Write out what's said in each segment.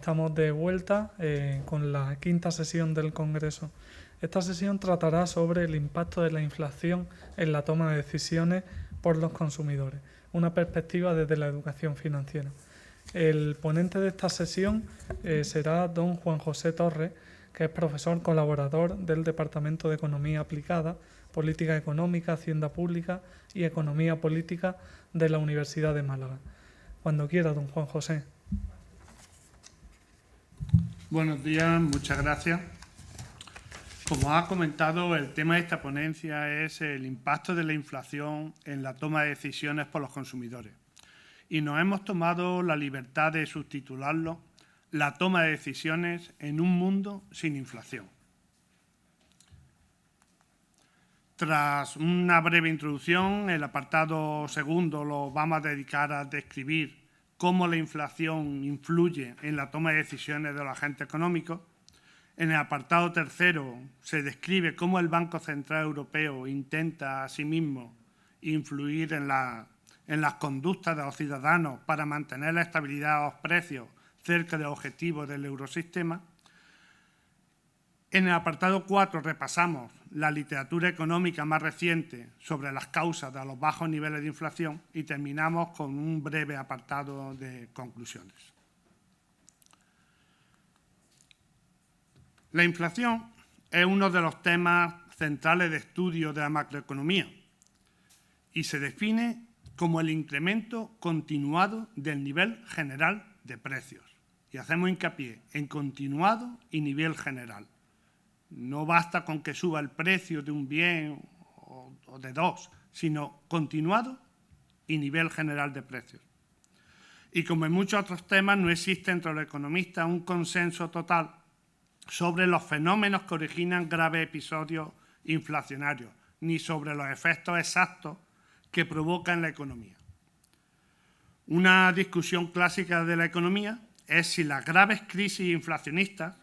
estamos de vuelta con la quinta sesión del Congreso. Esta sesión tratará sobre el impacto de la inflación en la toma de decisiones por los consumidores, una perspectiva desde la educación financiera. El ponente de esta sesión será don Juan José Torres, que es profesor colaborador del Departamento de Economía Aplicada, Política Económica, Hacienda Pública y Economía Política de la Universidad de Málaga. Cuando quiera, don Juan José. Buenos días, muchas gracias. Como ha comentado, el tema de esta ponencia es el impacto de la inflación en la toma de decisiones por los consumidores. Y nos hemos tomado la libertad de subtitularlo La toma de decisiones en un mundo sin inflación. Tras una breve introducción, el apartado segundo lo vamos a dedicar a describir cómo la inflación influye en la toma de decisiones de los agentes económicos. En el apartado tercero se describe cómo el Banco Central Europeo intenta asimismo influir en las conductas de los ciudadanos para mantener la estabilidad de los precios cerca del objetivo del eurosistema. En el apartado 4 repasamos la literatura económica más reciente sobre las causas de los bajos niveles de inflación y terminamos con un breve apartado de conclusiones. La inflación es uno de los temas centrales de estudio de la macroeconomía y se define como el incremento continuado del nivel general de precios. Y hacemos hincapié en continuado y nivel general. No basta con que suba el precio de un bien o de dos, sino continuado y nivel general de precios. Y como en muchos otros temas, no existe entre los economistas un consenso total sobre los fenómenos que originan graves episodios inflacionarios, ni sobre los efectos exactos que provoca en la economía. Una discusión clásica de la economía es si las graves crisis inflacionistas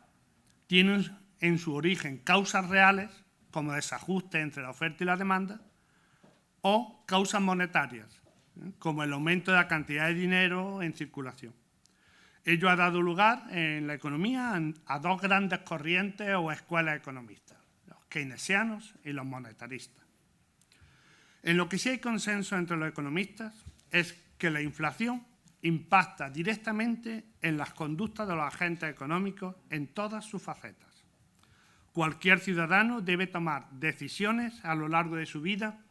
tienen en su origen causas reales, como desajuste entre la oferta y la demanda, o causas monetarias, como el aumento de la cantidad de dinero en circulación. Ello ha dado lugar en la economía a dos grandes corrientes o escuelas economistas, los keynesianos y los monetaristas. En lo que sí hay consenso entre los economistas es que la inflación impacta directamente en las conductas de los agentes económicos en todas sus facetas. Cualquier ciudadano debe tomar decisiones a lo largo de su vida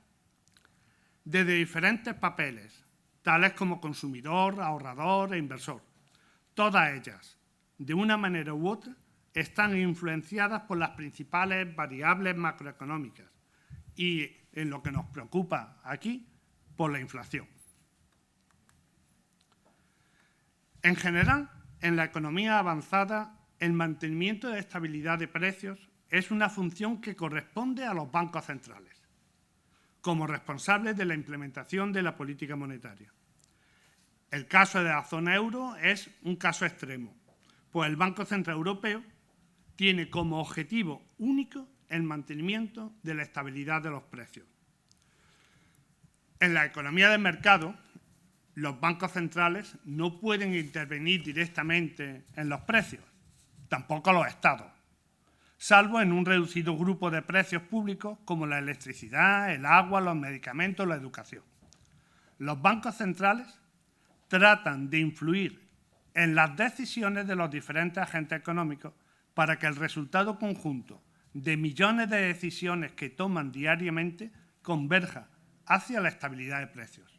desde diferentes papeles, tales como consumidor, ahorrador e inversor. Todas ellas, de una manera u otra, están influenciadas por las principales variables macroeconómicas y, en lo que nos preocupa aquí, por la inflación. En general, en la economía avanzada, el mantenimiento de estabilidad de precios es una función que corresponde a los bancos centrales, como responsables de la implementación de la política monetaria. El caso de la zona euro es un caso extremo, pues el Banco Central Europeo tiene como objetivo único el mantenimiento de la estabilidad de los precios. En la economía del mercado, los bancos centrales no pueden intervenir directamente en los precios, tampoco los estados, salvo en un reducido grupo de precios públicos como la electricidad, el agua, los medicamentos, la educación. Los bancos centrales tratan de influir en las decisiones de los diferentes agentes económicos para que el resultado conjunto de millones de decisiones que toman diariamente converja hacia la estabilidad de precios.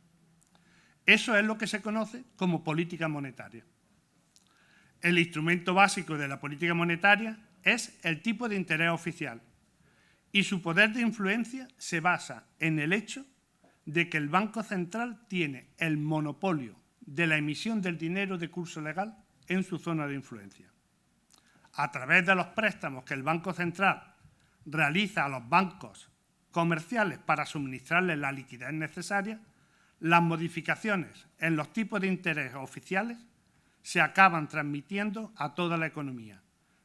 Eso es lo que se conoce como política monetaria. El instrumento básico de la política monetaria es el tipo de interés oficial y su poder de influencia se basa en el hecho de que el Banco Central tiene el monopolio de la emisión del dinero de curso legal en su zona de influencia. A través de los préstamos que el Banco Central realiza a los bancos comerciales para suministrarles la liquidez necesaria, las modificaciones en los tipos de interés oficiales se acaban transmitiendo a toda la economía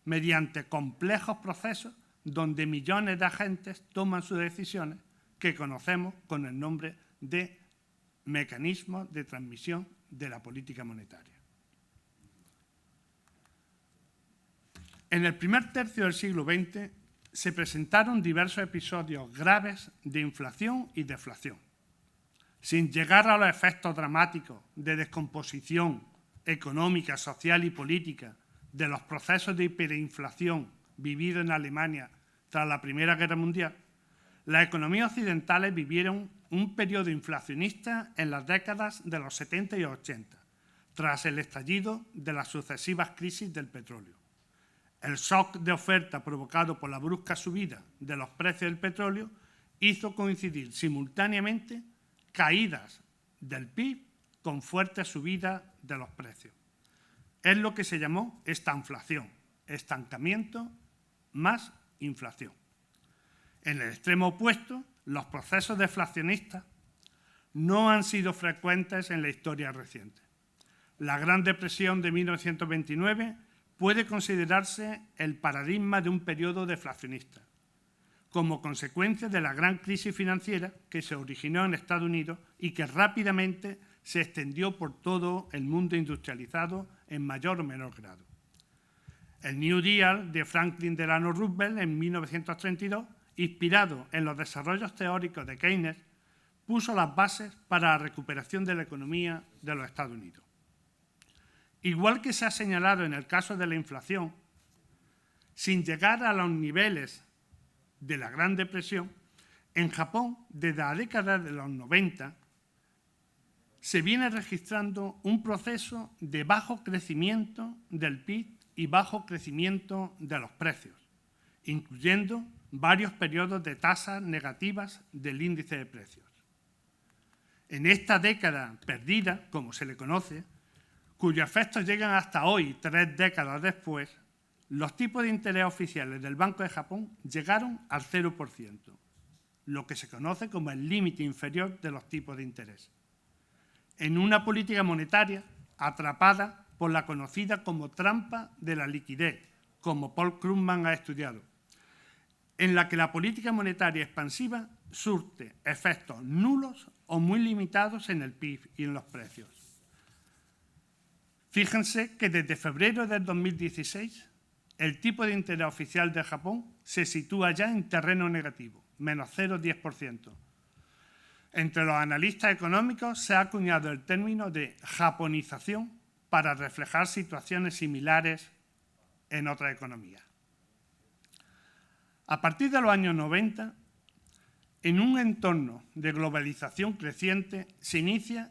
mediante complejos procesos donde millones de agentes toman sus decisiones que conocemos con el nombre de mecanismos de transmisión de la política monetaria. En el primer tercio del siglo XX se presentaron diversos episodios graves de inflación y deflación. Sin llegar a los efectos dramáticos de descomposición económica, social y política de los procesos de hiperinflación vividos en Alemania tras la Primera Guerra Mundial, las economías occidentales vivieron un periodo inflacionista en las décadas de los 70 y 80, tras el estallido de las sucesivas crisis del petróleo. El shock de oferta provocado por la brusca subida de los precios del petróleo hizo coincidir simultáneamente caídas del PIB con fuertes subidas de los precios. Es lo que se llamó estanflación, estancamiento más inflación. En el extremo opuesto, los procesos deflacionistas no han sido frecuentes en la historia reciente. La Gran Depresión de 1929 puede considerarse el paradigma de un periodo deflacionista, como consecuencia de la gran crisis financiera que se originó en Estados Unidos y que rápidamente se extendió por todo el mundo industrializado en mayor o menor grado. El New Deal de Franklin Delano Roosevelt en 1932, inspirado en los desarrollos teóricos de Keynes, puso las bases para la recuperación de la economía de los Estados Unidos. Igual que se ha señalado en el caso de la inflación, sin llegar a los niveles de la Gran Depresión, en Japón, desde la década de los 90, se viene registrando un proceso de bajo crecimiento del PIB y bajo crecimiento de los precios, incluyendo varios periodos de tasas negativas del índice de precios. En esta década perdida, como se le conoce, cuyos efectos llegan hasta hoy, 3 décadas después, los tipos de interés oficiales del Banco de Japón llegaron al 0%, lo que se conoce como el límite inferior de los tipos de interés, en una política monetaria atrapada por la conocida como trampa de la liquidez, como Paul Krugman ha estudiado, en la que la política monetaria expansiva surte efectos nulos o muy limitados en el PIB y en los precios. Fíjense que desde febrero del 2016 el tipo de interés oficial de Japón se sitúa ya en terreno negativo, menos 0,10%. Entre los analistas económicos se ha acuñado el término de japonización para reflejar situaciones similares en otras economías. A partir de los años 90, en un entorno de globalización creciente, se inicia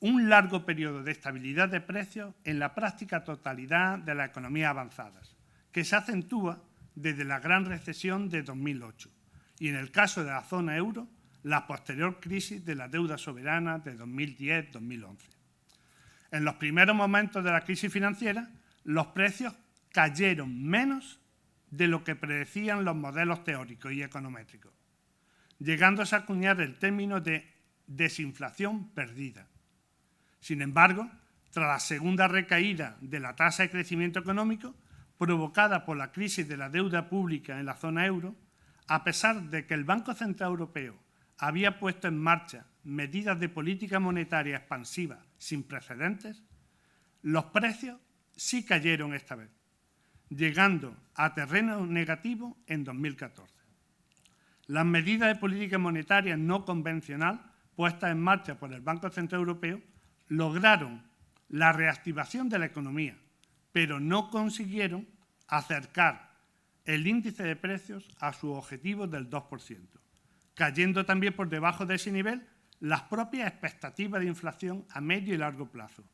un largo periodo de estabilidad de precios en la práctica totalidad de las economías avanzadas, que se acentúa desde la gran recesión de 2008 y, en el caso de la zona euro, la posterior crisis de la deuda soberana de 2010-2011. En los primeros momentos de la crisis financiera, los precios cayeron menos de lo que predecían los modelos teóricos y econométricos, llegándose a acuñar el término de desinflación perdida. Sin embargo, tras la segunda recaída de la tasa de crecimiento económico, provocada por la crisis de la deuda pública en la zona euro, a pesar de que el Banco Central Europeo había puesto en marcha medidas de política monetaria expansiva sin precedentes, los precios sí cayeron esta vez, llegando a terreno negativo en 2014. Las medidas de política monetaria no convencional puestas en marcha por el Banco Central Europeo lograron la reactivación de la economía, pero no consiguieron acercar el índice de precios a su objetivo del 2%, cayendo también por debajo de ese nivel las propias expectativas de inflación a medio y largo plazo.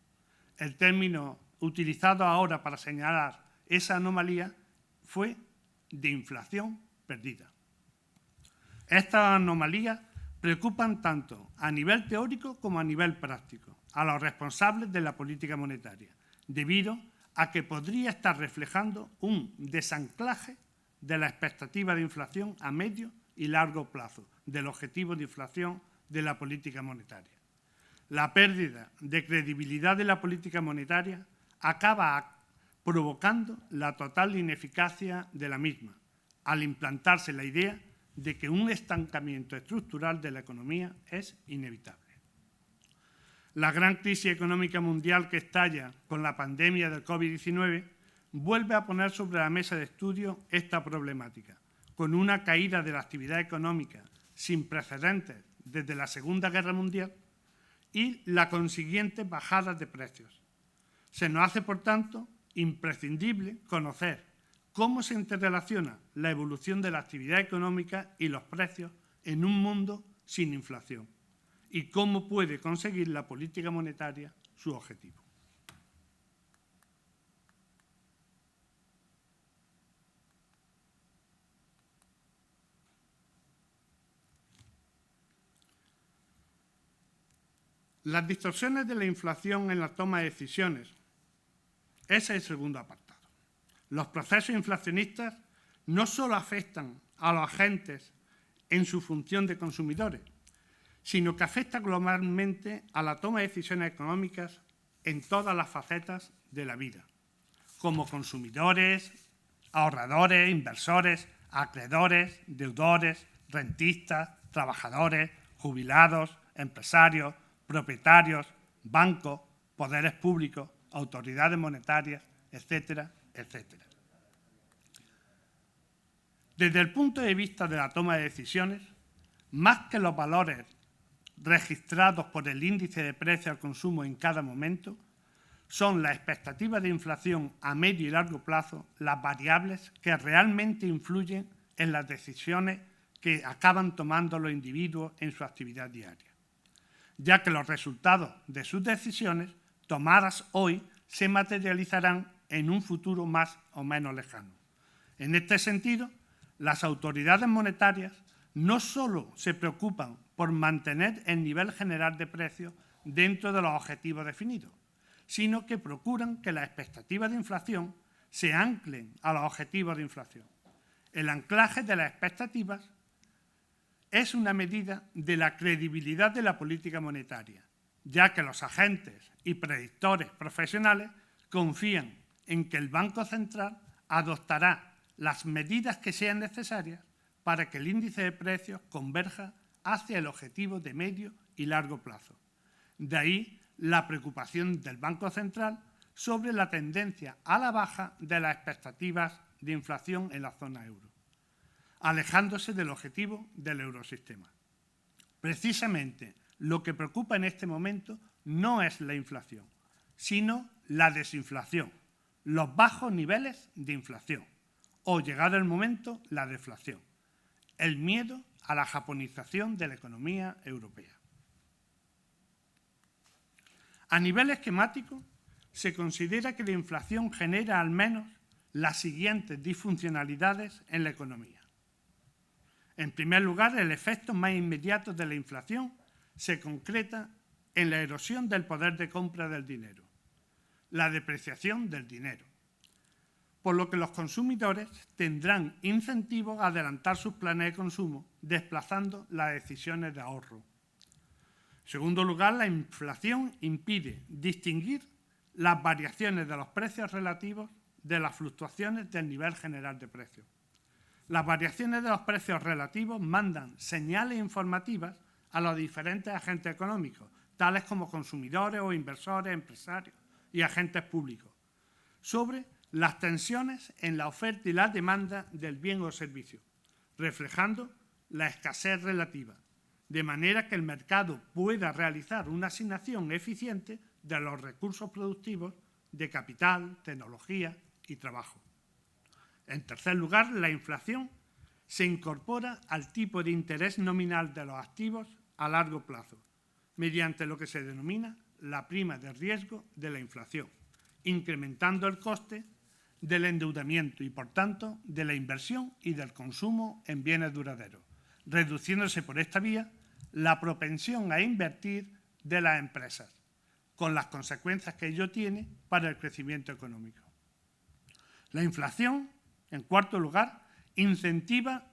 El término utilizado ahora para señalar esa anomalía fue de inflación perdida. Estas anomalías preocupan tanto a nivel teórico como a nivel práctico a los responsables de la política monetaria, debido a que podría estar reflejando un desanclaje de la expectativa de inflación a medio y largo plazo del objetivo de inflación de la política monetaria. La pérdida de credibilidad de la política monetaria acaba provocando la total ineficacia de la misma, al implantarse la idea de que un estancamiento estructural de la economía es inevitable. La gran crisis económica mundial que estalla con la pandemia del COVID-19 vuelve a poner sobre la mesa de estudio esta problemática, con una caída de la actividad económica sin precedentes desde la Segunda Guerra Mundial y la consiguiente bajada de precios. Se nos hace, por tanto, imprescindible conocer cómo se interrelaciona la evolución de la actividad económica y los precios en un mundo sin inflación y cómo puede conseguir la política monetaria su objetivo. Las distorsiones de la inflación en la toma de decisiones. Ese es el segundo apartado. Los procesos inflacionistas no solo afectan a los agentes en su función de consumidores, sino que afectan globalmente a la toma de decisiones económicas en todas las facetas de la vida, como consumidores, ahorradores, inversores, acreedores, deudores, rentistas, trabajadores, jubilados, empresarios, propietarios, bancos, poderes públicos, autoridades monetarias, etcétera, etcétera. Desde el punto de vista de la toma de decisiones, más que los valores registrados por el índice de precio al consumo en cada momento, son las expectativas de inflación a medio y largo plazo las variables que realmente influyen en las decisiones que acaban tomando los individuos en su actividad diaria, ya que los resultados de sus decisiones tomadas hoy se materializarán en un futuro más o menos lejano. En este sentido, las autoridades monetarias no solo se preocupan por mantener el nivel general de precios dentro de los objetivos definidos, sino que procuran que las expectativas de inflación se anclen a los objetivos de inflación. El anclaje de las expectativas es una medida de la credibilidad de la política monetaria, ya que los agentes y predictores profesionales confían en que el Banco Central adoptará las medidas que sean necesarias para que el índice de precios converja hacia el objetivo de medio y largo plazo. De ahí la preocupación del Banco Central sobre la tendencia a la baja de las expectativas de inflación en la zona euro, alejándose del objetivo del eurosistema. Precisamente lo que preocupa en este momento no es la inflación, sino la desinflación, los bajos niveles de inflación o, llegado el momento, la deflación, el miedo a la japonización de la economía europea. A nivel esquemático, se considera que la inflación genera al menos las siguientes disfuncionalidades en la economía. En primer lugar, el efecto más inmediato de la inflación se concreta en la erosión del poder de compra del dinero, la depreciación del dinero, por lo que los consumidores tendrán incentivos a adelantar sus planes de consumo, desplazando las decisiones de ahorro. En segundo lugar, la inflación impide distinguir las variaciones de los precios relativos de las fluctuaciones del nivel general de precios. Las variaciones de los precios relativos mandan señales informativas a los diferentes agentes económicos, tales como consumidores o inversores, empresarios y agentes públicos, sobre las tensiones en la oferta y la demanda del bien o servicio, reflejando la escasez relativa, de manera que el mercado pueda realizar una asignación eficiente de los recursos productivos de capital, tecnología y trabajo. En tercer lugar, la inflación se incorpora al tipo de interés nominal de los activos a largo plazo, mediante lo que se denomina la prima de riesgo de la inflación, incrementando el coste del endeudamiento y, por tanto, de la inversión y del consumo en bienes duraderos, reduciéndose por esta vía la propensión a invertir de las empresas, con las consecuencias que ello tiene para el crecimiento económico. La inflación, en cuarto lugar, incentiva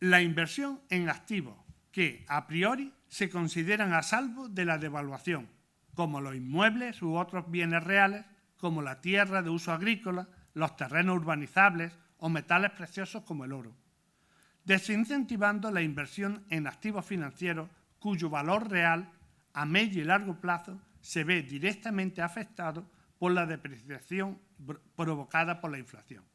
la inversión en activos que, a priori, se consideran a salvo de la devaluación, como los inmuebles u otros bienes reales, como la tierra de uso agrícola, los terrenos urbanizables o metales preciosos como el oro, desincentivando la inversión en activos financieros cuyo valor real a medio y largo plazo se ve directamente afectado por la depreciación provocada por la inflación,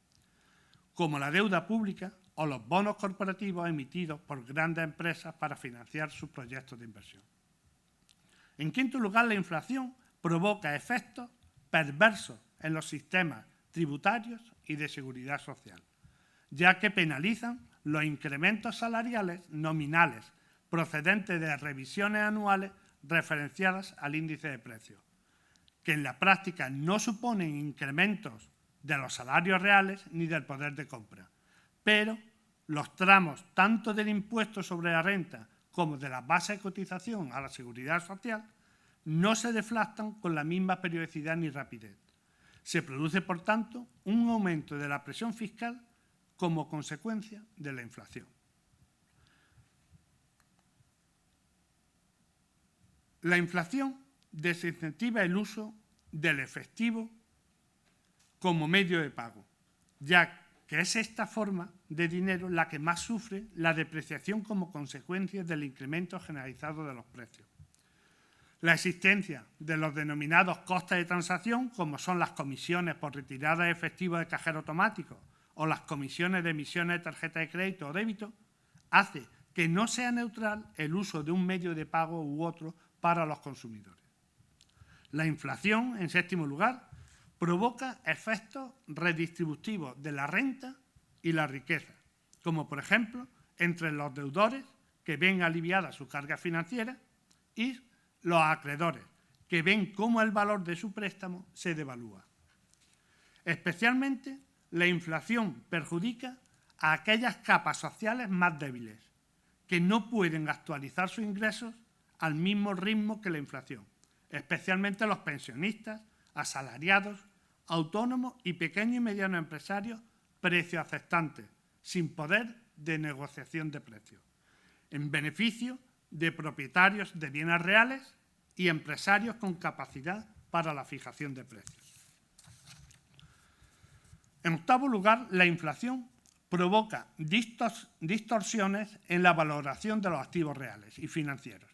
como la deuda pública o los bonos corporativos emitidos por grandes empresas para financiar sus proyectos de inversión. En quinto lugar, la inflación provoca efectos perversos en los sistemas tributarios y de seguridad social, ya que penalizan los incrementos salariales nominales procedentes de revisiones anuales referenciadas al índice de precios, que en la práctica no suponen incrementos de los salarios reales ni del poder de compra, pero los tramos tanto del impuesto sobre la renta como de la base de cotización a la seguridad social no se deflactan con la misma periodicidad ni rapidez. Se produce, por tanto, un aumento de la presión fiscal como consecuencia de la inflación. La inflación desincentiva el uso del efectivo como medio de pago, ya que es esta forma de dinero la que más sufre la depreciación como consecuencia del incremento generalizado de los precios. La existencia de los denominados costes de transacción, como son las comisiones por retirada de efectivo de cajero automático o las comisiones de emisiones de tarjeta de crédito o débito, hace que no sea neutral el uso de un medio de pago u otro para los consumidores. La inflación, en séptimo lugar, provoca efectos redistributivos de la renta y la riqueza, como por ejemplo entre los deudores, que ven aliviada su carga financiera, y los acreedores, que ven cómo el valor de su préstamo se devalúa. Especialmente, la inflación perjudica a aquellas capas sociales más débiles, que no pueden actualizar sus ingresos al mismo ritmo que la inflación, especialmente los pensionistas, asalariados, autónomos y pequeños y medianos empresarios precios aceptantes, sin poder de negociación de precios, en beneficio de propietarios de bienes reales y empresarios con capacidad para la fijación de precios. En octavo lugar, la inflación provoca distorsiones en la valoración de los activos reales y financieros,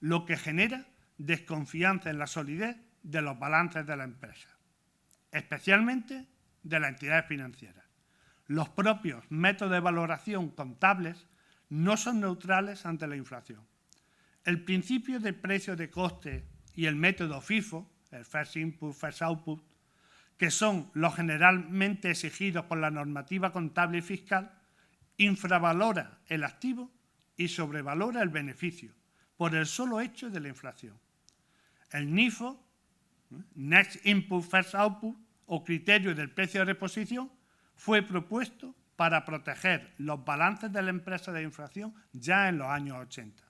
lo que genera desconfianza en la solidez de los balances de la empresa, especialmente de las entidades financieras. Los propios métodos de valoración contables no son neutrales ante la inflación. El principio de precio de coste y el método FIFO, el First Input, First Output, que son los generalmente exigidos por la normativa contable y fiscal, infravalora el activo y sobrevalora el beneficio por el solo hecho de la inflación. El NIFO, Next Input, First Output, o criterio del precio de reposición, fue propuesto para proteger los balances de la empresa de inflación ya en los años 80.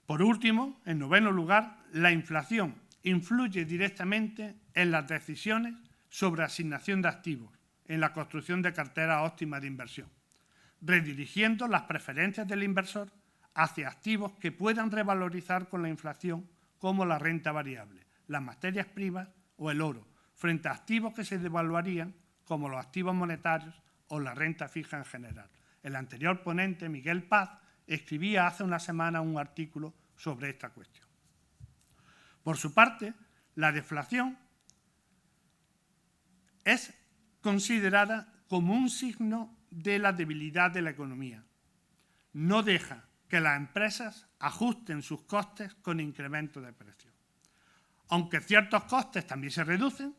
Por último, en noveno lugar, la inflación influye directamente en las decisiones sobre asignación de activos, en la construcción de carteras óptimas de inversión, redirigiendo las preferencias del inversor hacia activos que puedan revalorizar con la inflación, como la renta variable, las materias primas o el oro, frente a activos que se devaluarían, como los activos monetarios o la renta fija en general. El anterior ponente, Miguel Paz, escribía hace una semana un artículo sobre esta cuestión. Por su parte, la deflación es considerada como un signo de la debilidad de la economía. No deja que las empresas ajusten sus costes con incremento de precios. Aunque ciertos costes también se reducen,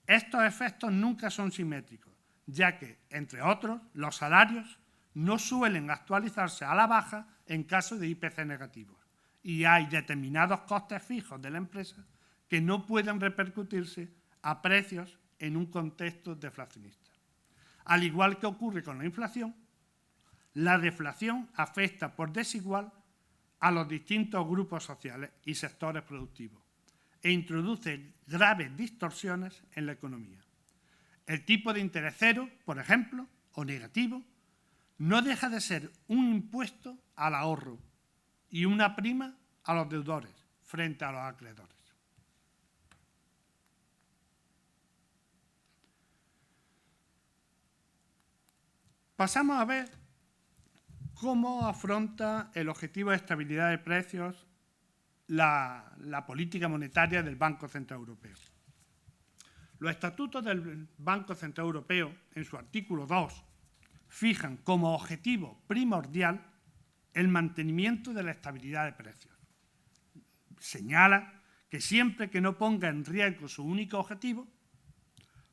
estos efectos nunca son simétricos, ya que, entre otros, los salarios no suelen actualizarse a la baja en caso de IPC negativos, y hay determinados costes fijos de la empresa que no pueden repercutirse a precios en un contexto deflacionista. Al igual que ocurre con la inflación, la deflación afecta por desigual a los distintos grupos sociales y sectores productivos e introduce graves distorsiones en la economía. El tipo de interés cero, por ejemplo, o negativo, no deja de ser un impuesto al ahorro y una prima a los deudores frente a los acreedores. Pasamos a ver cómo afronta el objetivo de estabilidad de precios la política monetaria del Banco Central Europeo. Los estatutos del Banco Central Europeo, en su artículo 2, fijan como objetivo primordial el mantenimiento de la estabilidad de precios. Señala que siempre que no ponga en riesgo su único objetivo,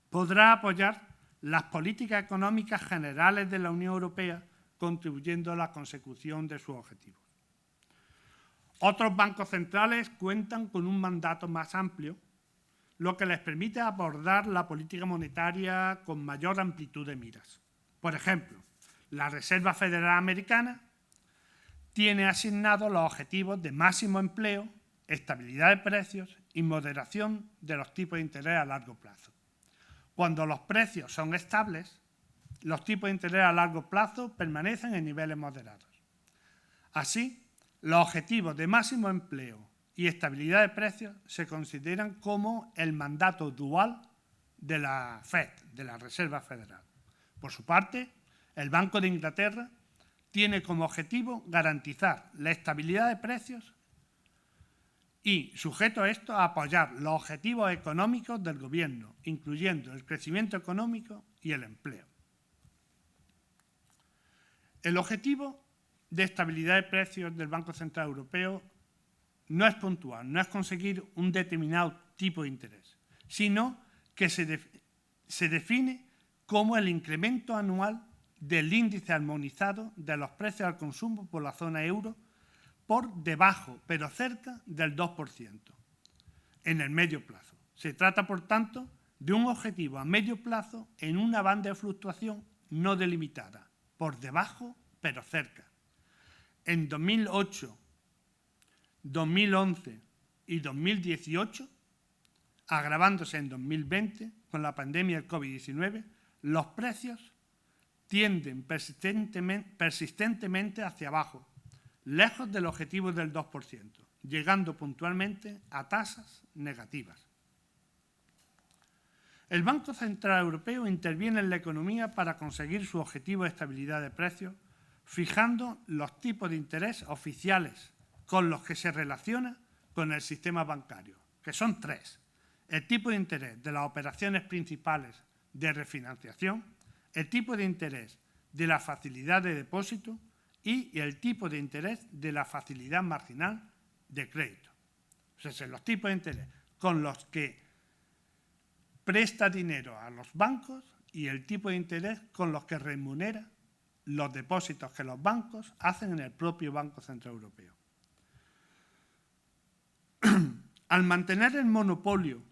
podrá apoyar las políticas económicas generales de la Unión Europea, contribuyendo a la consecución de sus objetivos. Otros bancos centrales cuentan con un mandato más amplio, lo que les permite abordar la política monetaria con mayor amplitud de miras. Por ejemplo, la Reserva Federal Americana tiene asignados los objetivos de máximo empleo, estabilidad de precios y moderación de los tipos de interés a largo plazo. Cuando los precios son estables, los tipos de interés a largo plazo permanecen en niveles moderados. Así, los objetivos de máximo empleo y estabilidad de precios se consideran como el mandato dual de la FED, de la Reserva Federal. Por su parte, el Banco de Inglaterra tiene como objetivo garantizar la estabilidad de precios y, sujeto a esto, a apoyar los objetivos económicos del gobierno, incluyendo el crecimiento económico y el empleo. El objetivo de estabilidad de precios del Banco Central Europeo no es puntual, no es conseguir un determinado tipo de interés, sino que se define como el incremento anual del índice armonizado de los precios al consumo por la zona euro por debajo, pero cerca del 2% en el medio plazo. Se trata, por tanto, de un objetivo a medio plazo en una banda de fluctuación no delimitada, por debajo, pero cerca. En 2008, 2011 y 2018, agravándose en 2020 con la pandemia del COVID-19, los precios tienden persistentemente hacia abajo, lejos del objetivo del 2%, llegando puntualmente a tasas negativas. El Banco Central Europeo interviene en la economía para conseguir su objetivo de estabilidad de precios, fijando los tipos de interés oficiales con los que se relaciona con el sistema bancario, que son tres: el tipo de interés de las operaciones principales de refinanciación, el tipo de interés de la facilidad de depósito y el tipo de interés de la facilidad marginal de crédito. O sea, son los tipos de interés con los que presta dinero a los bancos y el tipo de interés con los que remunera los depósitos que los bancos hacen en el propio Banco Central Europeo. Al mantener el monopolio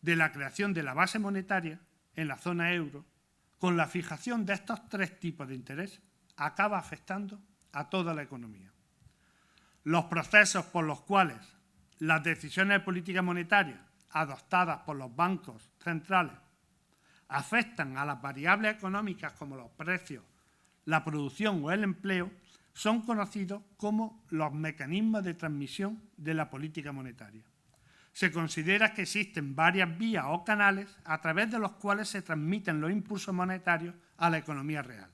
de la creación de la base monetaria en la zona euro, con la fijación de estos tres tipos de interés, acaba afectando a toda la economía. Los procesos por los cuales las decisiones de política monetaria adoptadas por los bancos centrales afectan a las variables económicas como los precios, la producción o el empleo son conocidos como los mecanismos de transmisión de la política monetaria. Se considera que existen varias vías o canales a través de los cuales se transmiten los impulsos monetarios a la economía real,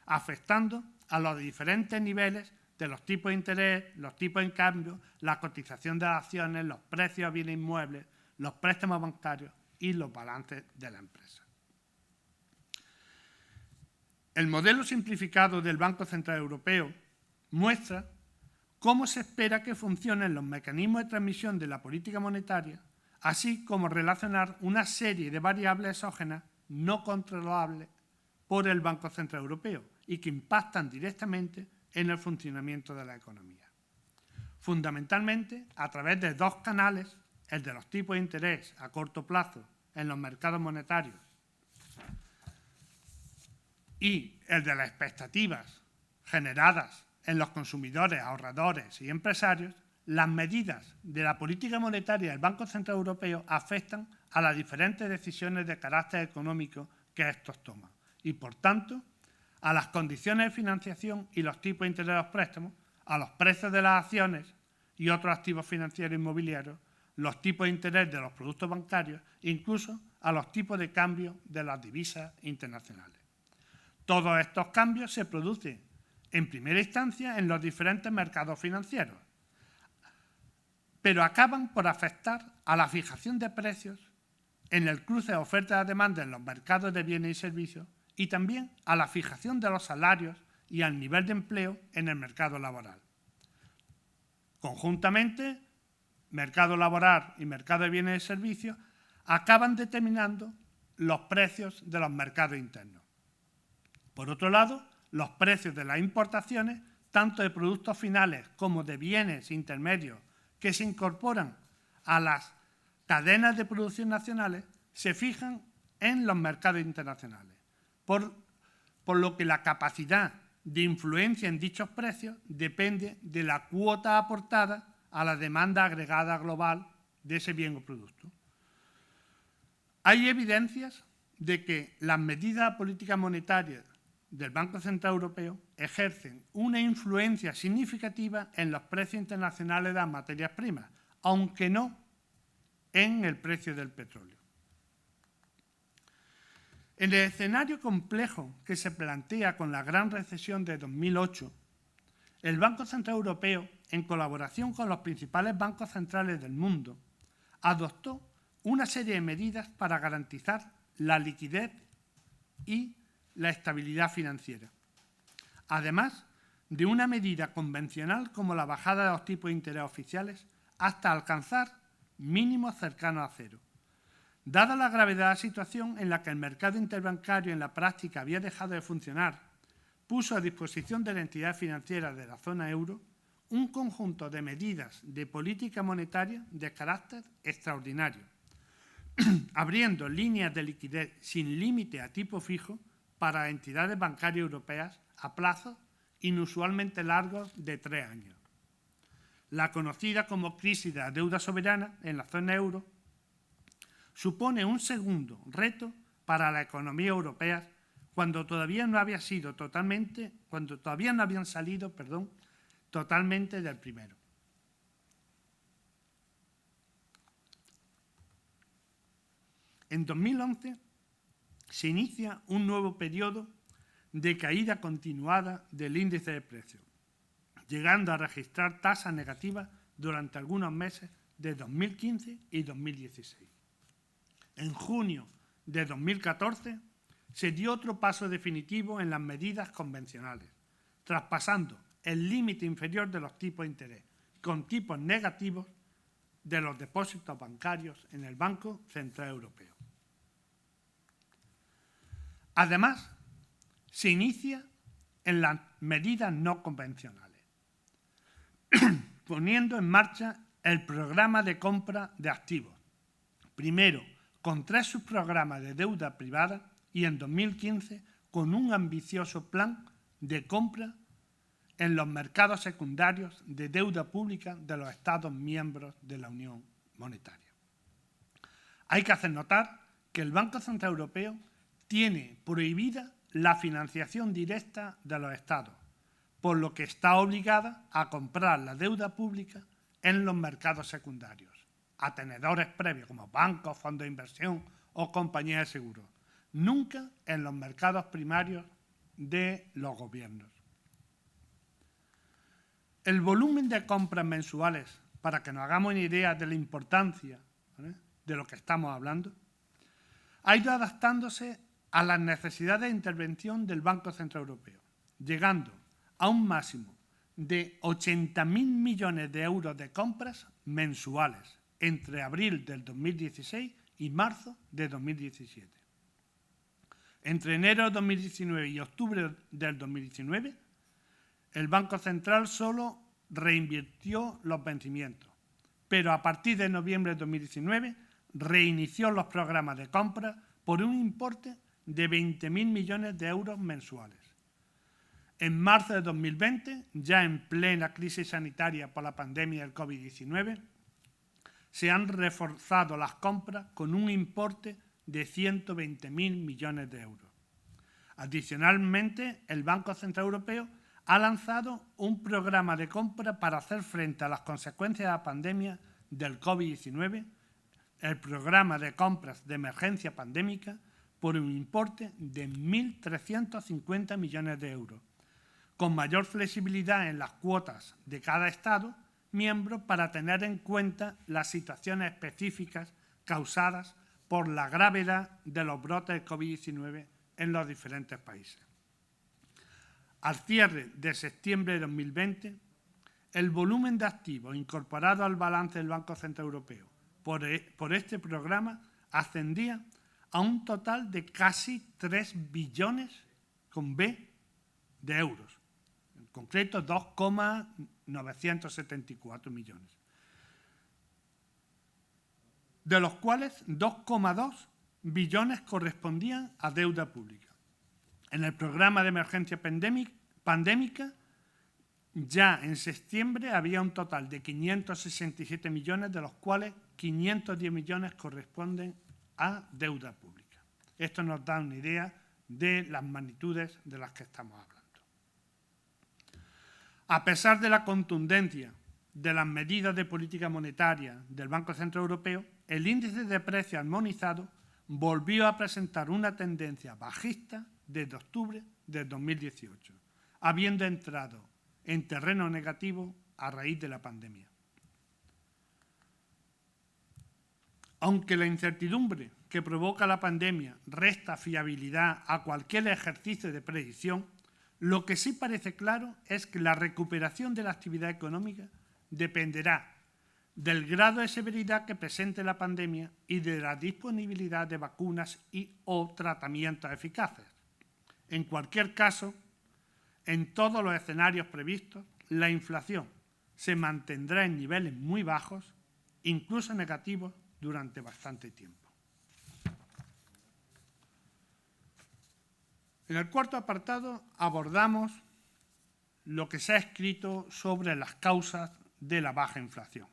afectando a los diferentes niveles de los tipos de interés, los tipos de cambio, la cotización de las acciones, los precios a bienes inmuebles, los préstamos bancarios y los balances de la empresa. El modelo simplificado del Banco Central Europeo muestra cómo se espera que funcionen los mecanismos de transmisión de la política monetaria, así como relacionar una serie de variables exógenas no controlables por el Banco Central Europeo y que impactan directamente en el funcionamiento de la economía. Fundamentalmente, a través de dos canales, el de los tipos de interés a corto plazo en los mercados monetarios y el de las expectativas generadas en los consumidores, ahorradores y empresarios, las medidas de la política monetaria del Banco Central Europeo afectan a las diferentes decisiones de carácter económico que estos toman y, por tanto, a las condiciones de financiación y los tipos de interés de los préstamos, a los precios de las acciones y otros activos financieros e inmobiliarios, los tipos de interés de los productos bancarios e incluso a los tipos de cambio de las divisas internacionales. Todos estos cambios se producen en primera instancia en los diferentes mercados financieros, pero acaban por afectar a la fijación de precios en el cruce de oferta y demanda en los mercados de bienes y servicios y también a la fijación de los salarios y al nivel de empleo en el mercado laboral. Conjuntamente, mercado laboral y mercado de bienes y servicios acaban determinando los precios de los mercados internos. Por otro lado, los precios de las importaciones, tanto de productos finales como de bienes intermedios que se incorporan a las cadenas de producción nacionales, se fijan en los mercados internacionales, por lo que la capacidad de influencia en dichos precios depende de la cuota aportada a la demanda agregada global de ese bien o producto. Hay evidencias de que las medidas políticas monetarias del Banco Central Europeo ejercen una influencia significativa en los precios internacionales de las materias primas, aunque no en el precio del petróleo. En el escenario complejo que se plantea con la gran recesión de 2008, el Banco Central Europeo, en colaboración con los principales bancos centrales del mundo, adoptó una serie de medidas para garantizar la liquidez y la estabilidad financiera, además de una medida convencional como la bajada de los tipos de interés oficiales hasta alcanzar mínimos cercanos a cero. Dada la gravedad de la situación en la que el mercado interbancario en la práctica había dejado de funcionar, puso a disposición de las entidades financieras de la zona euro un conjunto de medidas de política monetaria de carácter extraordinario, abriendo líneas de liquidez sin límite a tipo fijo para entidades bancarias europeas a plazos inusualmente largos de 3 años. La conocida como crisis de la deuda soberana en la zona euro supone un segundo reto para la economía europea cuando todavía no habían salido totalmente del primero. En 2011 se inicia un nuevo periodo de caída continuada del índice de precios, llegando a registrar tasas negativas durante algunos meses de 2015 y 2016. En junio de 2014 se dio otro paso definitivo en las medidas convencionales, traspasando el límite inferior de los tipos de interés, con tipos negativos de los depósitos bancarios en el Banco Central Europeo. Además, se inicia en las medidas no convencionales, poniendo en marcha el programa de compra de activos, primero con 3 subprogramas de deuda privada y en 2015 con un ambicioso plan de compra en los mercados secundarios de deuda pública de los Estados miembros de la Unión Monetaria. Hay que hacer notar que el Banco Central Europeo tiene prohibida la financiación directa de los Estados, por lo que está obligada a comprar la deuda pública en los mercados secundarios, a tenedores previos como bancos, fondos de inversión o compañías de seguros, nunca en los mercados primarios de los gobiernos. El volumen de compras mensuales, para que nos hagamos una idea de la importancia de lo que estamos hablando, ha ido adaptándose a las necesidades de intervención del Banco Central Europeo, llegando a un máximo de 80.000 millones de euros de compras mensuales entre abril del 2016 y marzo de 2017. Entre enero de 2019 y octubre del 2019, el Banco Central solo reinvirtió los vencimientos, pero a partir de noviembre de 2019 reinició los programas de compra por un importe de 20.000 millones de euros mensuales. En marzo de 2020, ya en plena crisis sanitaria por la pandemia del COVID-19, se han reforzado las compras con un importe de 120.000 millones de euros. Adicionalmente, el Banco Central Europeo ha lanzado un programa de compra para hacer frente a las consecuencias de la pandemia del COVID-19, el programa de compras de emergencia pandémica, por un importe de 1.350 millones de euros, con mayor flexibilidad en las cuotas de cada Estado miembros para tener en cuenta las situaciones específicas causadas por la gravedad de los brotes de COVID-19 en los diferentes países. Al cierre de septiembre de 2020, el volumen de activos incorporado al balance del Banco Central Europeo por este programa ascendía a un total de casi 3 billones con B de euros, en concreto 2,974 millones, de los cuales 2,2 billones correspondían a deuda pública. En el programa de emergencia pandémica, ya en septiembre había un total de 567 millones, de los cuales 510 millones corresponden a deuda pública. Esto nos da una idea de las magnitudes de las que estamos hablando. A pesar de la contundencia de las medidas de política monetaria del Banco Central Europeo, el índice de precios armonizado volvió a presentar una tendencia bajista desde octubre de 2018, habiendo entrado en terreno negativo a raíz de la pandemia. Aunque la incertidumbre que provoca la pandemia resta fiabilidad a cualquier ejercicio de predicción, lo que sí parece claro es que la recuperación de la actividad económica dependerá del grado de severidad que presente la pandemia y de la disponibilidad de vacunas o tratamientos eficaces. En cualquier caso, en todos los escenarios previstos, la inflación se mantendrá en niveles muy bajos, incluso negativos, durante bastante tiempo. En el cuarto apartado abordamos lo que se ha escrito sobre las causas de la baja inflación.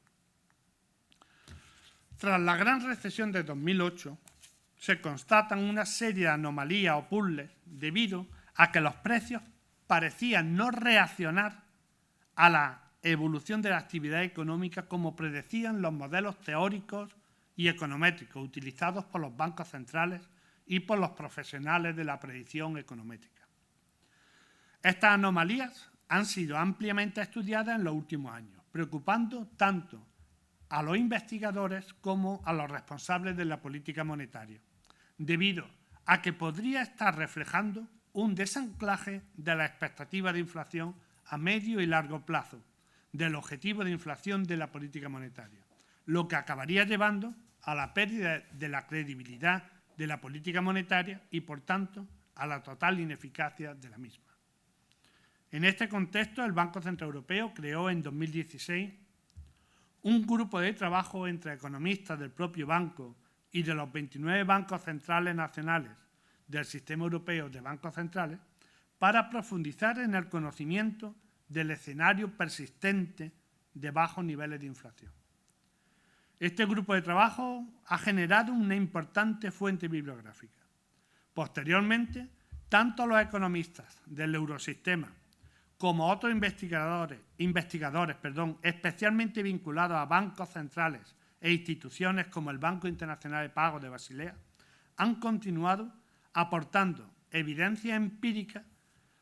Tras la gran recesión de 2008, se constatan una serie de anomalías o puzzles debido a que los precios parecían no reaccionar a la evolución de la actividad económica como predecían los modelos teóricos y econométricos utilizados por los bancos centrales y por los profesionales de la predicción econométrica. Estas anomalías han sido ampliamente estudiadas en los últimos años, preocupando tanto a los investigadores como a los responsables de la política monetaria, debido a que podría estar reflejando un desanclaje de la expectativa de inflación a medio y largo plazo del objetivo de inflación de la política monetaria, lo que acabaría llevando a la pérdida de la credibilidad de la política monetaria y, por tanto, a la total ineficacia de la misma. En este contexto, el Banco Central Europeo creó en 2016 un grupo de trabajo entre economistas del propio banco y de los 29 bancos centrales nacionales del Sistema Europeo de Bancos Centrales para profundizar en el conocimiento del escenario persistente de bajos niveles de inflación. Este grupo de trabajo ha generado una importante fuente bibliográfica. Posteriormente, tanto los economistas del Eurosistema como otros investigadores, especialmente vinculados a bancos centrales e instituciones como el Banco Internacional de Pagos de Basilea, han continuado aportando evidencia empírica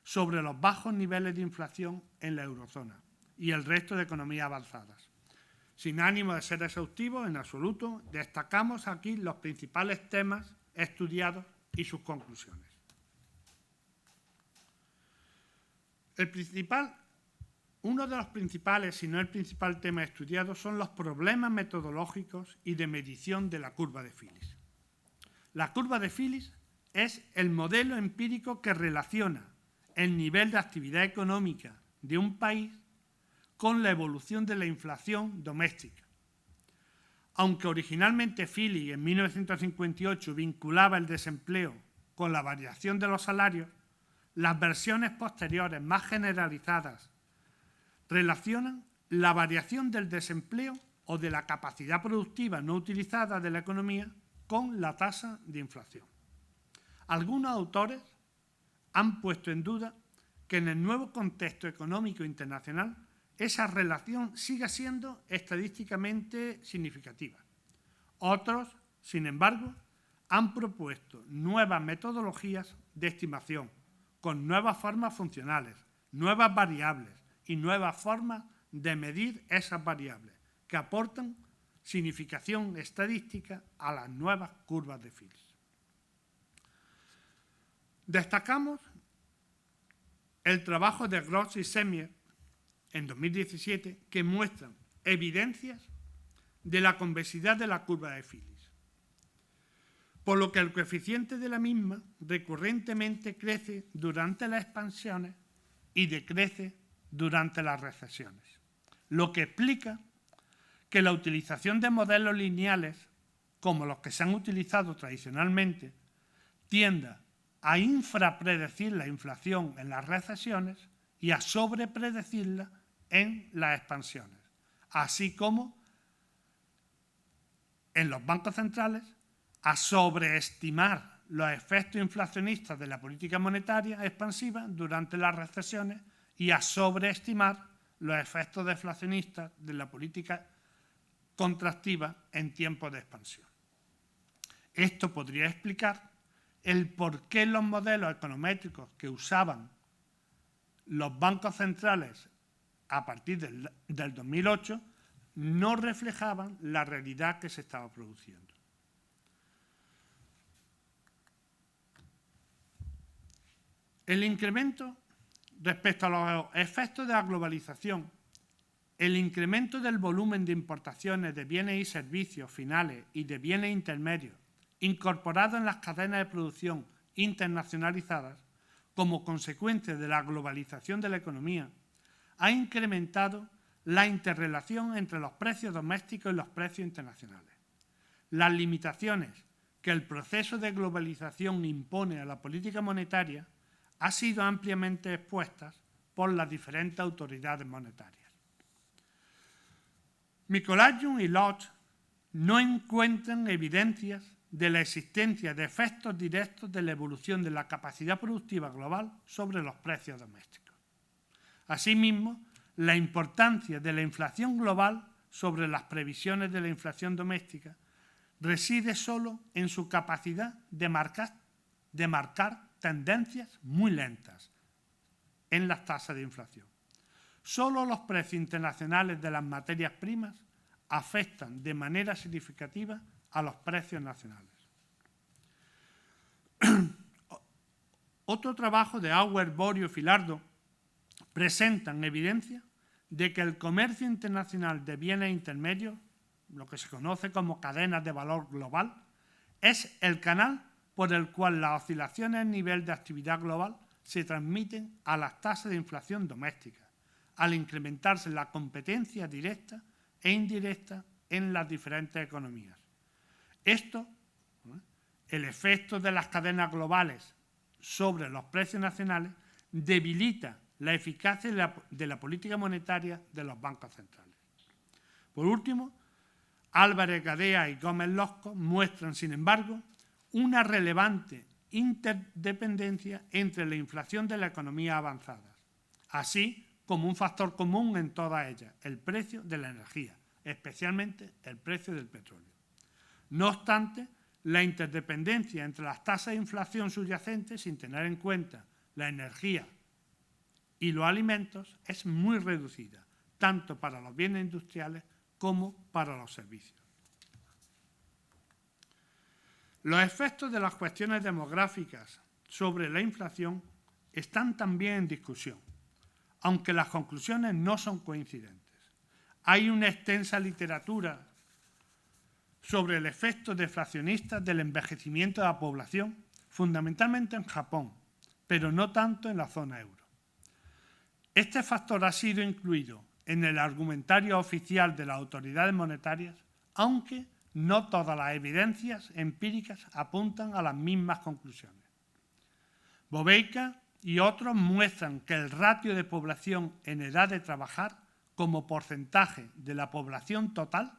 sobre los bajos niveles de inflación en la eurozona y el resto de economías avanzadas. Sin ánimo de ser exhaustivo en absoluto, destacamos aquí los principales temas estudiados y sus conclusiones. Uno de los principales, si no el principal tema estudiado, son los problemas metodológicos y de medición de la curva de Phillips. La curva de Phillips es el modelo empírico que relaciona el nivel de actividad económica de un país con la evolución de la inflación doméstica. Aunque originalmente Phillips en 1958 vinculaba el desempleo con la variación de los salarios, las versiones posteriores más generalizadas relacionan la variación del desempleo o de la capacidad productiva no utilizada de la economía con la tasa de inflación. Algunos autores han puesto en duda que en el nuevo contexto económico internacional esa relación siga siendo estadísticamente significativa. Otros, sin embargo, han propuesto nuevas metodologías de estimación con nuevas formas funcionales, nuevas variables y nuevas formas de medir esas variables que aportan significación estadística a las nuevas curvas de Fields. Destacamos el trabajo de Gross y Semmier en 2017 que muestran evidencias de la convexidad de la curva de Fields, por lo que el coeficiente de la misma recurrentemente crece durante las expansiones y decrece durante las recesiones, lo que explica que la utilización de modelos lineales, como los que se han utilizado tradicionalmente, tienda a infrapredecir la inflación en las recesiones y a sobrepredecirla en las expansiones, así como en los bancos centrales a sobreestimar los efectos inflacionistas de la política monetaria expansiva durante las recesiones y a sobreestimar los efectos deflacionistas de la política contractiva en tiempos de expansión. Esto podría explicar el por qué los modelos econométricos que usaban los bancos centrales a partir del 2008 no reflejaban la realidad que se estaba produciendo. El incremento respecto a los efectos de la globalización, el incremento del volumen de importaciones de bienes y servicios finales y de bienes intermedios incorporados en las cadenas de producción internacionalizadas como consecuencia de la globalización de la economía, ha incrementado la interrelación entre los precios domésticos y los precios internacionales. Las limitaciones que el proceso de globalización impone a la política monetaria han sido ampliamente expuestas por las diferentes autoridades monetarias. Micolagium y Lodge no encuentran evidencias de la existencia de efectos directos de la evolución de la capacidad productiva global sobre los precios domésticos. Asimismo, la importancia de la inflación global sobre las previsiones de la inflación doméstica reside solo en su capacidad de marcar tendencias muy lentas en las tasas de inflación. Solo los precios internacionales de las materias primas afectan de manera significativa a los precios nacionales. Otro trabajo de Auer, Borio y Filardo presentan evidencia de que el comercio internacional de bienes intermedios, lo que se conoce como cadenas de valor global, es el canal por el cual las oscilaciones en nivel de actividad global se transmiten a las tasas de inflación domésticas, al incrementarse la competencia directa e indirecta en las diferentes economías. Esto, el efecto de las cadenas globales sobre los precios nacionales, debilita la eficacia de la política monetaria de los bancos centrales. Por último, Álvarez Gadea y Gómez Losco muestran, sin embargo, una relevante interdependencia entre la inflación de la economía avanzada, así como un factor común en todas ellas, el precio de la energía, especialmente el precio del petróleo. No obstante, la interdependencia entre las tasas de inflación subyacentes, sin tener en cuenta la energía y los alimentos, es muy reducida, tanto para los bienes industriales como para los servicios. Los efectos de las cuestiones demográficas sobre la inflación están también en discusión, aunque las conclusiones no son coincidentes. Hay una extensa literatura sobre el efecto deflacionista del envejecimiento de la población, fundamentalmente en Japón, pero no tanto en la zona euro. Este factor ha sido incluido en el argumentario oficial de las autoridades monetarias, aunque no todas las evidencias empíricas apuntan a las mismas conclusiones. Bobeica y otros muestran que el ratio de población en edad de trabajar como porcentaje de la población total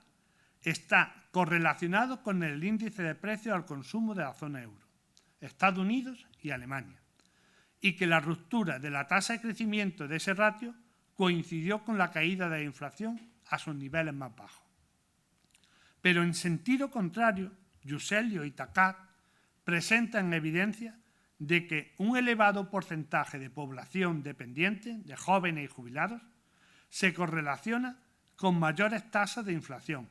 está correlacionado con el índice de precios al consumo de la zona euro, Estados Unidos y Alemania, y que la ruptura de la tasa de crecimiento de ese ratio coincidió con la caída de la inflación a sus niveles más bajos. Pero en sentido contrario, Yuselio y Takat presentan evidencia de que un elevado porcentaje de población dependiente, de jóvenes y jubilados, se correlaciona con mayores tasas de inflación,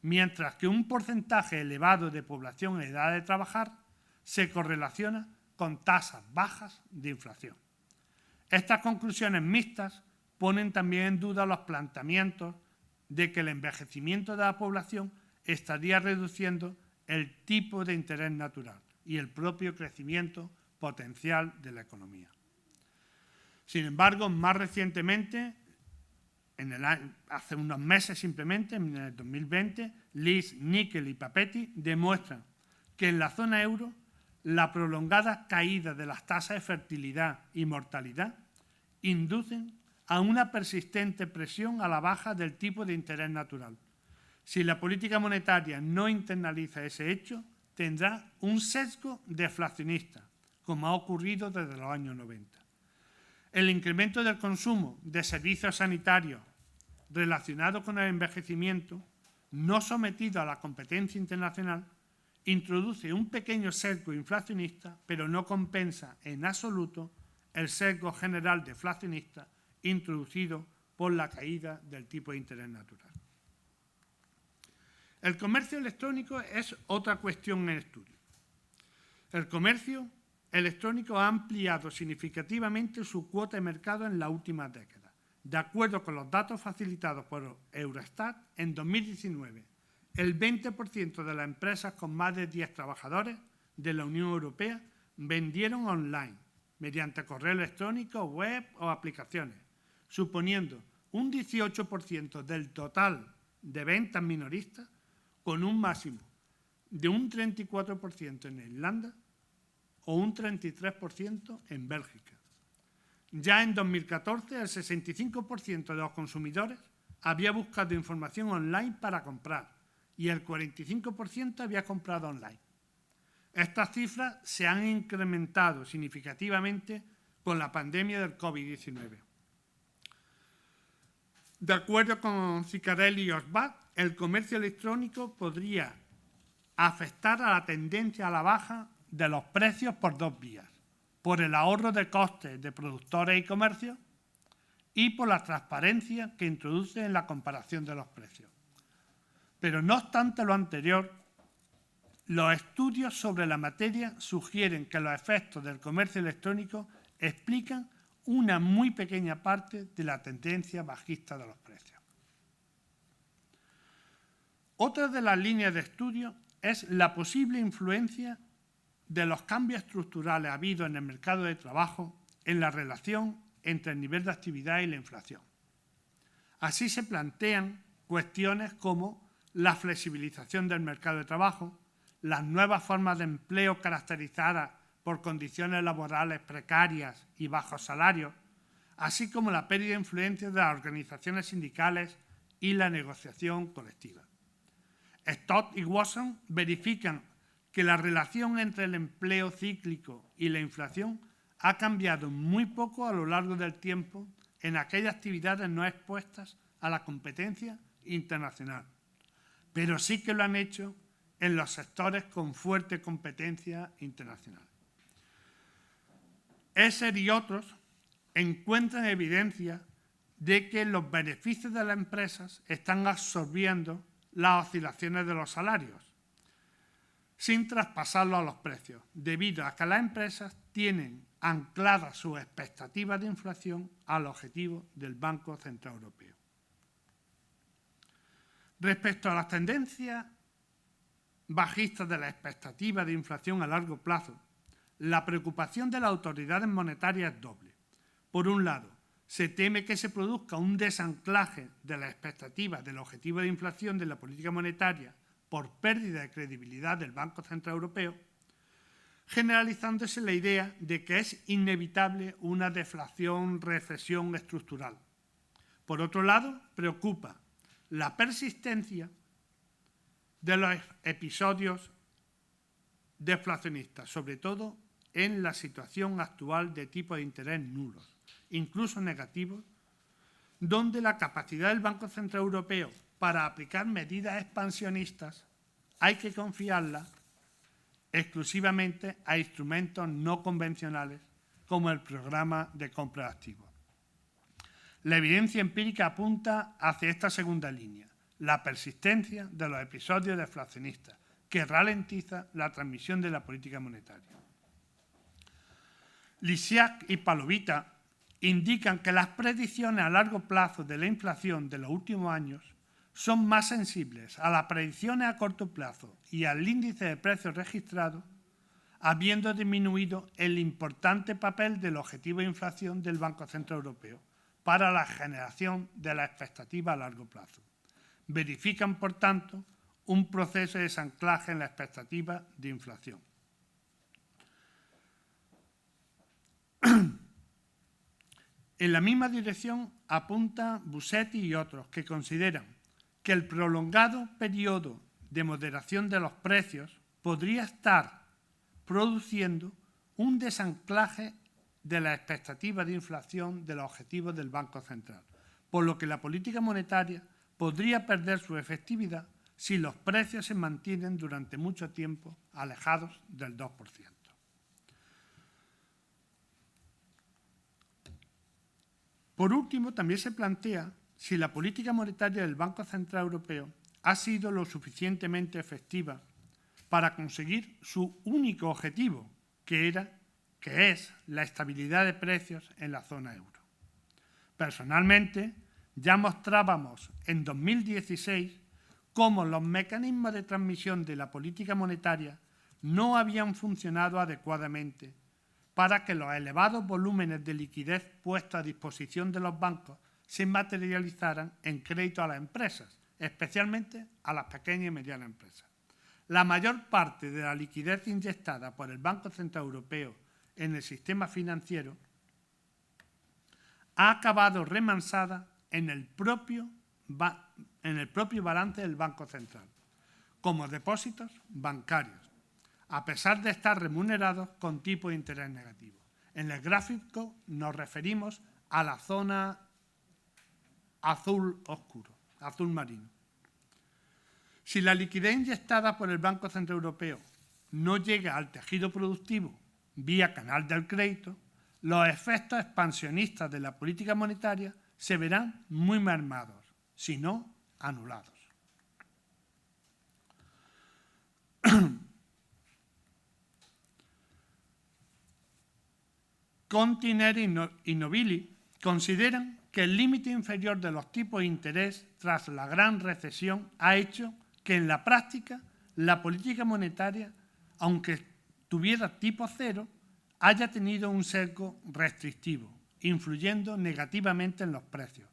mientras que un porcentaje elevado de población en edad de trabajar se correlaciona con tasas bajas de inflación. Estas conclusiones mixtas ponen también en duda los planteamientos de que el envejecimiento de la población estaría reduciendo el tipo de interés natural y el propio crecimiento potencial de la economía. Sin embargo, más recientemente, hace unos meses simplemente, en el 2020, Liz, Nickel y Papetti demuestran que en la zona euro la prolongada caída de las tasas de fertilidad y mortalidad inducen a una persistente presión a la baja del tipo de interés natural. Si la política monetaria no internaliza ese hecho, tendrá un sesgo deflacionista, como ha ocurrido desde los años 90. El incremento del consumo de servicios sanitarios relacionado con el envejecimiento, no sometido a la competencia internacional, introduce un pequeño sesgo inflacionista, pero no compensa en absoluto el sesgo general deflacionista introducido por la caída del tipo de interés natural. El comercio electrónico es otra cuestión en estudio. El comercio electrónico ha ampliado significativamente su cuota de mercado en las últimas décadas. De acuerdo con los datos facilitados por Eurostat, en 2019, el 20% de las empresas con más de 10 trabajadores de la Unión Europea vendieron online, mediante correo electrónico, web o aplicaciones, suponiendo un 18% del total de ventas minoristas, con un máximo de un 34% en Irlanda o un 33% en Bélgica. Ya en 2014, el 65% de los consumidores había buscado información online para comprar y el 45% había comprado online. Estas cifras se han incrementado significativamente con la pandemia del COVID-19. De acuerdo con Ciccarelli y Osbach, el comercio electrónico podría afectar a la tendencia a la baja de los precios por dos vías: por el ahorro de costes de productores y comercios y por la transparencia que introduce en la comparación de los precios. Pero no obstante lo anterior, los estudios sobre la materia sugieren que los efectos del comercio electrónico explican una muy pequeña parte de la tendencia bajista de los precios. Otra de las líneas de estudio es la posible influencia de los cambios estructurales habidos en el mercado de trabajo en la relación entre el nivel de actividad y la inflación. Así se plantean cuestiones como la flexibilización del mercado de trabajo, las nuevas formas de empleo caracterizadas por condiciones laborales precarias y bajos salarios, así como la pérdida de influencia de las organizaciones sindicales y la negociación colectiva. Stott y Watson verifican que la relación entre el empleo cíclico y la inflación ha cambiado muy poco a lo largo del tiempo en aquellas actividades no expuestas a la competencia internacional, pero sí que lo han hecho en los sectores con fuerte competencia internacional. Esser y otros encuentran evidencia de que los beneficios de las empresas están absorbiendo las oscilaciones de los salarios, sin traspasarlo a los precios, debido a que las empresas tienen ancladas sus expectativas de inflación al objetivo del Banco Central Europeo. Respecto a las tendencias bajistas de la expectativa de inflación a largo plazo, la preocupación de las autoridades monetarias es doble. Por un lado, se teme que se produzca un desanclaje de las expectativas del objetivo de inflación de la política monetaria por pérdida de credibilidad del Banco Central Europeo, generalizándose la idea de que es inevitable una deflación-recesión estructural. Por otro lado, preocupa la persistencia de los episodios deflacionistas, sobre todo en la situación actual de tipo de interés nulos, incluso negativos, donde la capacidad del Banco Central Europeo para aplicar medidas expansionistas hay que confiarla exclusivamente a instrumentos no convencionales como el programa de compra de activos. La evidencia empírica apunta hacia esta segunda línea, la persistencia de los episodios deflacionistas, que ralentiza la transmisión de la política monetaria. Lisiak y Palovita indican que las predicciones a largo plazo de la inflación de los últimos años son más sensibles a las predicciones a corto plazo y al índice de precios registrado, habiendo disminuido el importante papel del objetivo de inflación del Banco Central Europeo para la generación de la expectativa a largo plazo. Verifican, por tanto, un proceso de desanclaje en la expectativa de inflación. En la misma dirección apunta Bussetti y otros, que consideran que el prolongado periodo de moderación de los precios podría estar produciendo un desanclaje de la expectativa de inflación de los objetivos del Banco Central, por lo que la política monetaria podría perder su efectividad si los precios se mantienen durante mucho tiempo alejados del 2%. Por último, también se plantea si la política monetaria del Banco Central Europeo ha sido lo suficientemente efectiva para conseguir su único objetivo, que es la estabilidad de precios en la zona euro. Personalmente, ya mostrábamos en 2016 cómo los mecanismos de transmisión de la política monetaria no habían funcionado adecuadamente para que los elevados volúmenes de liquidez puestos a disposición de los bancos se materializaran en crédito a las empresas, especialmente a las pequeñas y medianas empresas. La mayor parte de la liquidez inyectada por el Banco Central Europeo en el sistema financiero ha acabado remansada en el propio balance del Banco Central, como depósitos bancarios, a pesar de estar remunerados con tipo de interés negativo. En el gráfico nos referimos a la zona azul oscuro, azul marino. Si la liquidez inyectada por el Banco Central Europeo no llega al tejido productivo vía canal del crédito, los efectos expansionistas de la política monetaria se verán muy mermados, si no anulados. Continer y Nobili consideran que el límite inferior de los tipos de interés tras la gran recesión ha hecho que en la práctica la política monetaria, aunque tuviera tipo cero, haya tenido un sesgo restrictivo, influyendo negativamente en los precios,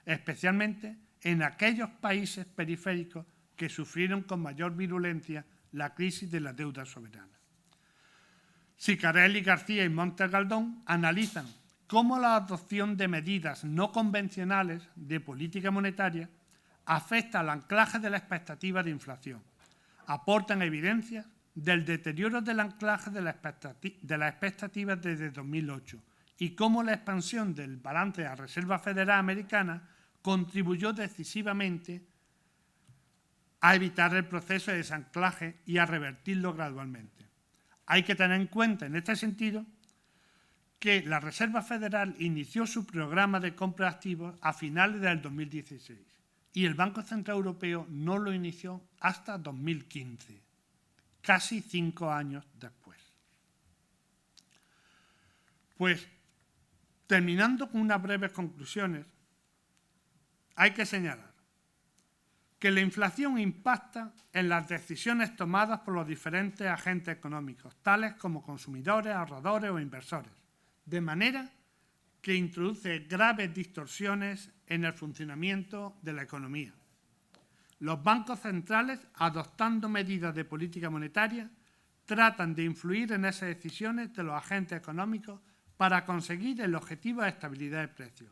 especialmente en aquellos países periféricos que sufrieron con mayor virulencia la crisis de la deuda soberana. Sicarelli, García y Montes Galdón analizan cómo la adopción de medidas no convencionales de política monetaria afecta al anclaje de la expectativa de inflación. Aportan evidencias del deterioro del anclaje de las expectativas desde 2008 y cómo la expansión del balance de la Reserva Federal Americana contribuyó decisivamente a evitar el proceso de desanclaje y a revertirlo gradualmente. Hay que tener en cuenta en este sentido que la Reserva Federal inició su programa de compra de activos a finales del 2016 y el Banco Central Europeo no lo inició hasta 2015, casi 5 años después. Pues, terminando con unas breves conclusiones, hay que señalar que la inflación impacta en las decisiones tomadas por los diferentes agentes económicos, tales como consumidores, ahorradores o inversores, de manera que introduce graves distorsiones en el funcionamiento de la economía. Los bancos centrales, adoptando medidas de política monetaria, tratan de influir en esas decisiones de los agentes económicos para conseguir el objetivo de estabilidad de precios,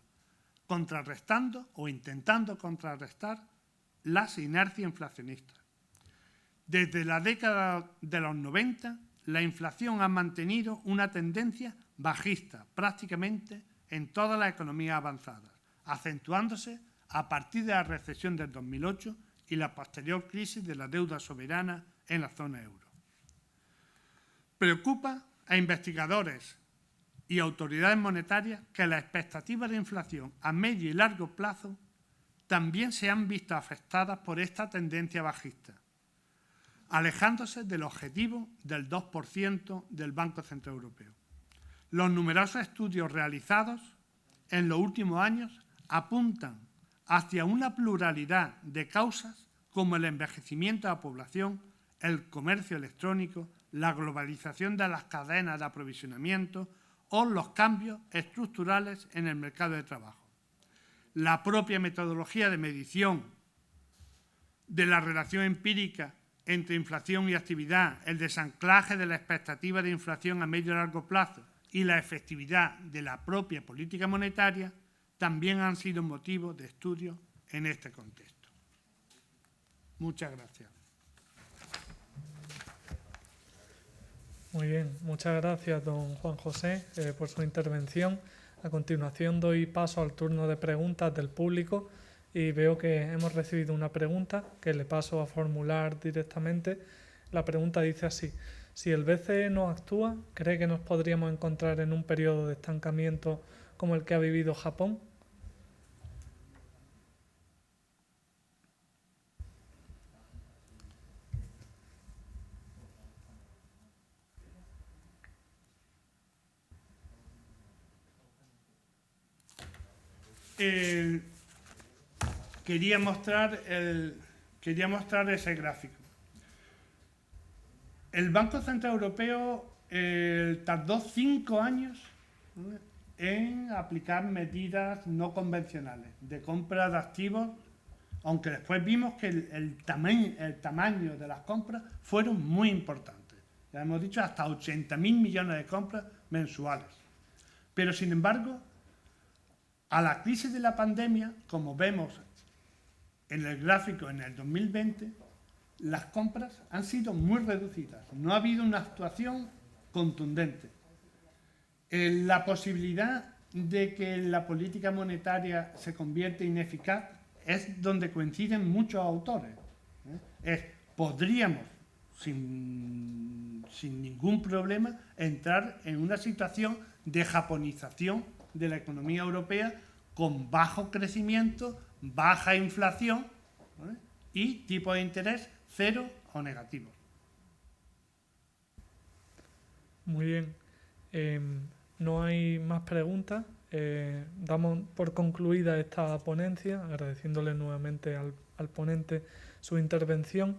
contrarrestando o intentando contrarrestar las inercias inflacionistas. Desde la década de los 90, la inflación ha mantenido una tendencia bajista prácticamente en todas las economías avanzadas, acentuándose a partir de la recesión del 2008 y la posterior crisis de la deuda soberana en la zona euro. Preocupa a investigadores y autoridades monetarias que las expectativas de inflación a medio y largo plazo también se han visto afectadas por esta tendencia bajista, alejándose del objetivo del 2% del Banco Central Europeo. Los numerosos estudios realizados en los últimos años apuntan hacia una pluralidad de causas como el envejecimiento de la población, el comercio electrónico, la globalización de las cadenas de aprovisionamiento o los cambios estructurales en el mercado de trabajo. La propia metodología de medición de la relación empírica entre inflación y actividad, el desanclaje de la expectativa de inflación a medio y largo plazo y la efectividad de la propia política monetaria también han sido motivo de estudio en este contexto. Muchas gracias. Muy bien, muchas gracias, don Juan José, por su intervención. A continuación doy paso al turno de preguntas del público y veo que hemos recibido una pregunta que le paso a formular directamente. La pregunta dice así: si el BCE no actúa, ¿cree que nos podríamos encontrar en un periodo de estancamiento como el que ha vivido Japón? Quería mostrar ese gráfico. El Banco Central Europeo tardó 5 años en aplicar medidas no convencionales de compra de activos, aunque después vimos que el tamaño de las compras fueron muy importantes. Ya hemos dicho, hasta 80.000 millones de compras mensuales. Pero, sin embargo, a la crisis de la pandemia, como vemos en el gráfico en el 2020, las compras han sido muy reducidas. No ha habido una actuación contundente. La posibilidad de que la política monetaria se convierta ineficaz es donde coinciden muchos autores. Podríamos, sin ningún problema, entrar en una situación de japonización de la economía europea con bajo crecimiento, baja inflación, ¿vale? Y tipo de interés cero o negativo. Muy bien. No hay más preguntas. Damos por concluida esta ponencia, agradeciéndole nuevamente al ponente su intervención.